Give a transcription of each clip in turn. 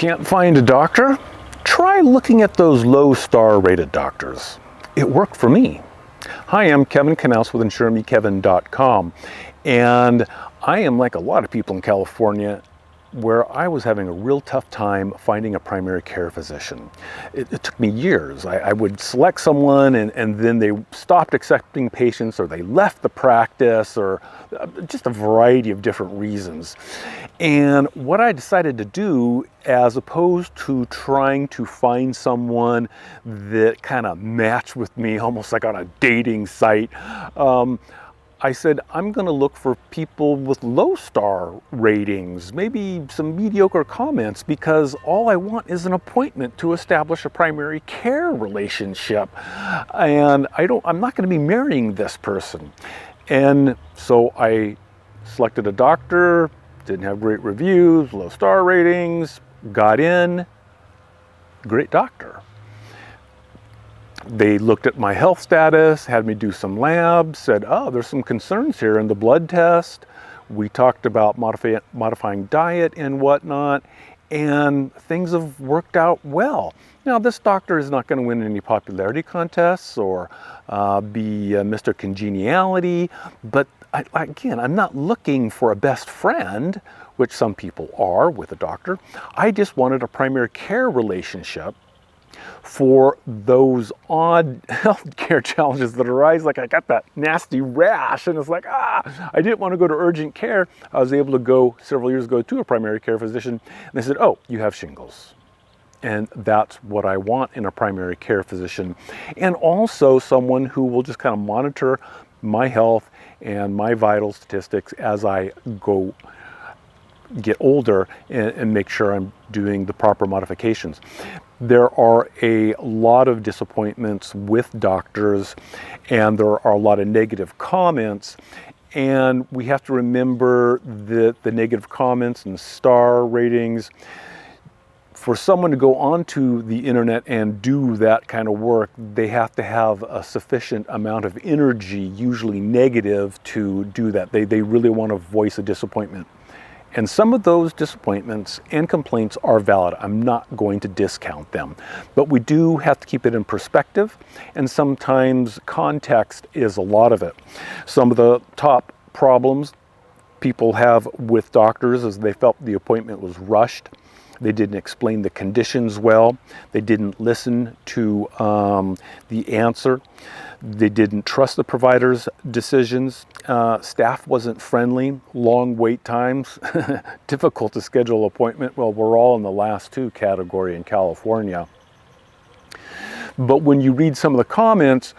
Can't find a doctor? Try looking at those low star rated doctors. It worked for me. Hi, I'm Kevin Knaus with InsureMeKevin.com, and I am like a lot of people in California where I was having a real tough time finding a primary care physician. It took me years. I would select someone and then they stopped accepting patients, or they left the practice, or just a variety of different reasons. And what I decided to do, as opposed to trying to find someone that kind of matched with me, almost like on a dating site, I said, I'm going to look for people with low star ratings, maybe some mediocre comments, because all I want is an appointment to establish a primary care relationship. And I'm not going to be marrying this person. And so I selected a doctor, didn't have great reviews, low star ratings, got in, great doctor. They looked at my health status, had me do some labs, said, oh, there's some concerns here in the blood test. We talked about modifying diet and whatnot, and things have worked out well. Now, this doctor is not going to win any popularity contests or be Mr. Congeniality, but again, I'm not looking for a best friend, which some people are with a doctor. I just wanted a primary care relationship for those odd healthcare challenges that arise. Like, I got that nasty rash, and it's like, I didn't want to go to urgent care. I was able to go several years ago to a primary care physician, and they said, oh, you have shingles. And that's what I want in a primary care physician. And also someone who will just kind of monitor my health and my vital statistics as I get older, and make sure I'm doing the proper modifications. There are a lot of disappointments with doctors, and there are a lot of negative comments, and we have to remember that the negative comments and star ratings, for someone to go onto the internet and do that kind of work, they have to have a sufficient amount of energy, usually negative, to do that. They really want to voice a disappointment. And some of those disappointments and complaints are valid. I'm not going to discount them. But we do have to keep it in perspective, and sometimes context is a lot of it. Some of the top problems people have with doctors is they felt the appointment was rushed. They didn't explain the conditions well. They didn't listen to the answer. They didn't trust the provider's decisions. Staff wasn't friendly. Long wait times. Difficult to schedule an appointment. Well, we're all in the last two category in California. But when you read some of the comments,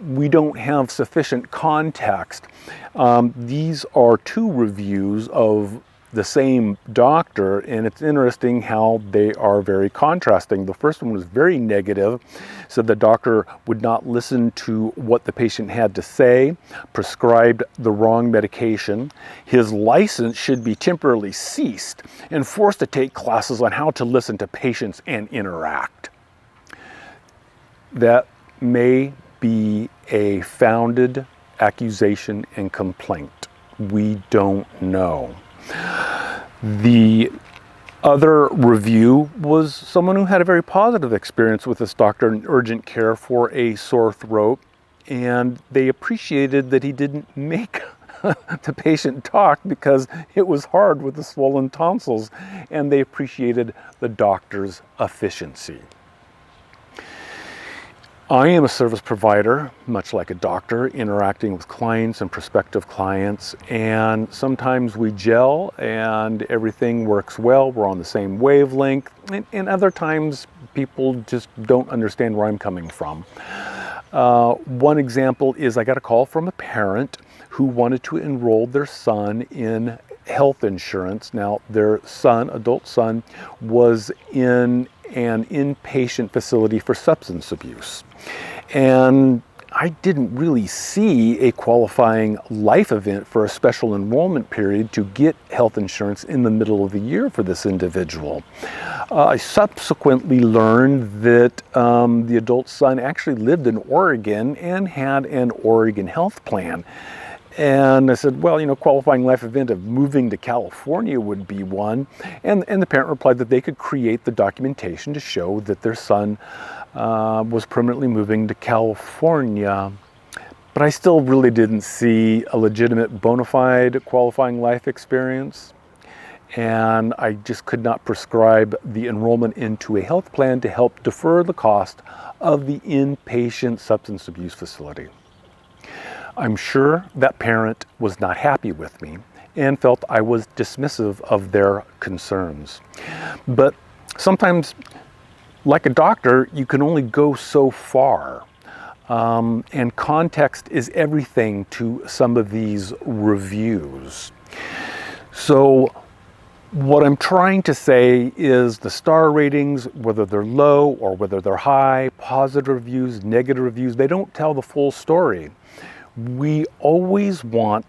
we don't have sufficient context. These are two reviews of the same doctor, and it's interesting how they are very contrasting. The first one was very negative, said the doctor would not listen to what the patient had to say, prescribed the wrong medication, his license should be temporarily ceased, and forced to take classes on how to listen to patients and interact. That may be a founded accusation and complaint. We don't know. The other review was someone who had a very positive experience with this doctor in urgent care for a sore throat, and they appreciated that he didn't make the patient talk because it was hard with the swollen tonsils, and they appreciated the doctor's efficiency. I am a service provider, much like a doctor, interacting with clients and prospective clients, and sometimes we gel and everything works well, we're on the same wavelength, and other times people just don't understand where I'm coming from. One example is I got a call from a parent who wanted to enroll their son in health insurance. Now, their son, adult son, was in an inpatient facility for substance abuse. And I didn't really see a qualifying life event for a special enrollment period to get health insurance in the middle of the year for this individual. I subsequently learned that the adult son actually lived in Oregon and had an Oregon health plan. And I said, well, qualifying life event of moving to California would be one. And the parent replied that they could create the documentation to show that their son was permanently moving to California. But I still really didn't see a legitimate bona fide qualifying life experience. And I just could not prescribe the enrollment into a health plan to help defer the cost of the inpatient substance abuse facility. I'm sure that parent was not happy with me and felt I was dismissive of their concerns. But sometimes, like a doctor, you can only go so far. And context is everything to some of these reviews. So what I'm trying to say is the star ratings, whether they're low or whether they're high, positive reviews, negative reviews, they don't tell the full story. We always want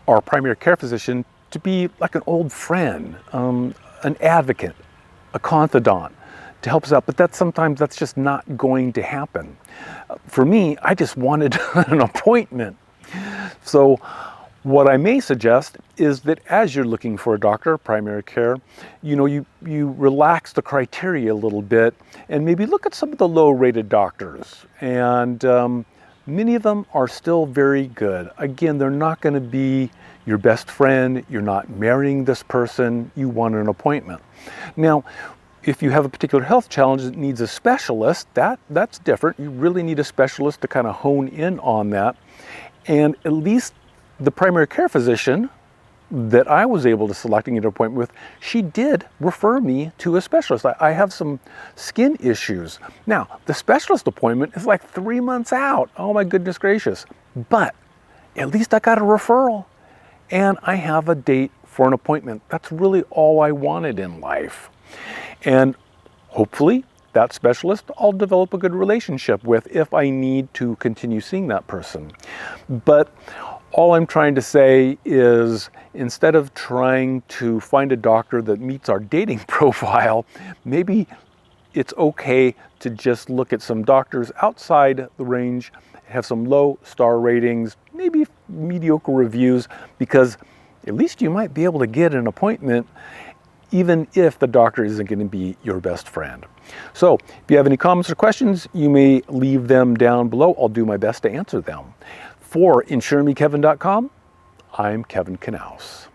our primary care physician to be like an old friend, an advocate, a confidant to help us out, but sometimes that's just not going to happen. For me, I just wanted an appointment. So what I may suggest is that as you're looking for a doctor, primary care, you relax the criteria a little bit and maybe look at some of the low-rated doctors. And many of them are still very good. Again, they're not going to be your best friend. You're not marrying this person. You want an appointment. Now, if you have a particular health challenge that needs a specialist, that's different. You really need a specialist to kind of hone in on that. And at least the primary care physician that I was able to select and get an appointment with, she did refer me to a specialist. I have some skin issues. Now, the specialist appointment is like 3 months out. Oh my goodness gracious. But at least I got a referral and I have a date for an appointment. That's really all I wanted in life. And hopefully that specialist I'll develop a good relationship with if I need to continue seeing that person. But all I'm trying to say is instead of trying to find a doctor that meets our dating profile, maybe it's okay to just look at some doctors outside the range, have some low star ratings, maybe mediocre reviews, because at least you might be able to get an appointment even if the doctor isn't going to be your best friend. So if you have any comments or questions, you may leave them down below. I'll do my best to answer them. For InsureMeKevin.com, I'm Kevin Knaus.